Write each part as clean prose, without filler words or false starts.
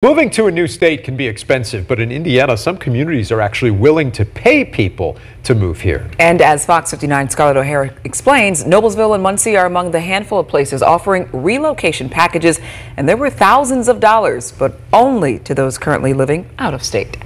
Moving to a new state can be expensive, but in Indiana, some communities are actually willing to pay people to move here. And as Fox 59's Scarlett O'Hara explains, Noblesville and Muncie are among the handful of places offering relocation packages, and there were thousands of dollars, but only to those currently living out of state.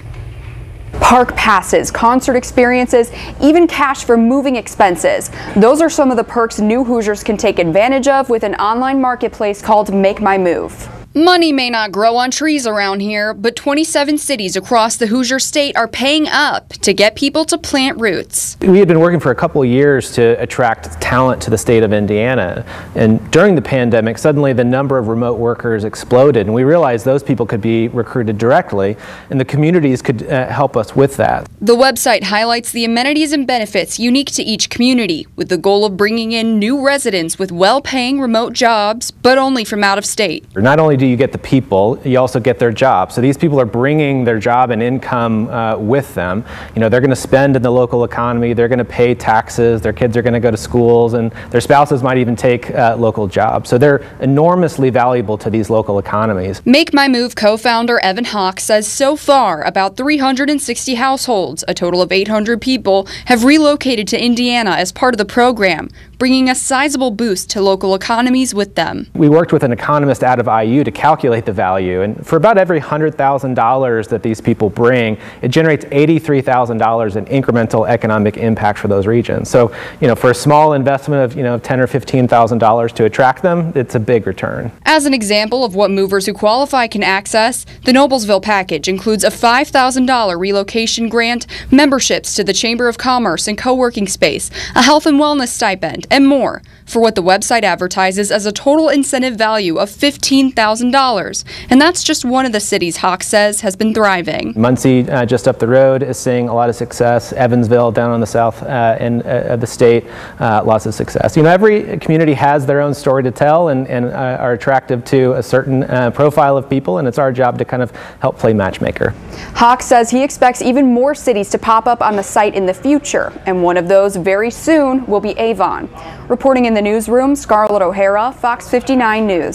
Park passes, concert experiences, even cash for moving expenses. Those are some of the perks new Hoosiers can take advantage of with an online marketplace called Make My Move. Money may not grow on trees around here, but 27 cities across the Hoosier state are paying up to get people to plant roots. We had been working for a couple of years to attract talent to the state of Indiana, and during the pandemic, suddenly the number of remote workers exploded, and we realized those people could be recruited directly, and the communities could help us with that. The website highlights the amenities and benefits unique to each community, with the goal of bringing in new residents with well-paying remote jobs, but only from out of state. Not only do you get the people, you also get their job. So these people are bringing their job and income with them. You know, they're going to spend in the local economy, they're going to pay taxes, their kids are going to go to schools, and their spouses might even take local jobs. So they're enormously valuable to these local economies. Make My Move co-founder Evan Hawk says so far about 360 households, a total of 800 people, have relocated to Indiana as part of the program, bringing a sizable boost to local economies with them. We worked with an economist out of IU to calculate the value, and for about every $100,000 that these people bring, it generates $83,000 in incremental economic impact for those regions. So, you know, for a small investment of, $10,000 or $15,000 to attract them, it's a big return. As an example of what movers who qualify can access, the Noblesville package includes a $5,000 relocation grant, memberships to the Chamber of Commerce and co-working space, a health and wellness stipend, and more, for what the website advertises as a total incentive value of $15,000. And that's just one of the cities Hawk says has been thriving. Muncie, just up the road, is seeing a lot of success. Evansville, down on the south end of the state, lots of success. You know, every community has their own story to tell and are attractive to a certain profile of people, and it's our job to kind of help play matchmaker. Hawk says he expects even more cities to pop up on the site in the future, and one of those very soon will be Avon. Reporting in the newsroom, Scarlett O'Hara, Fox 59 News.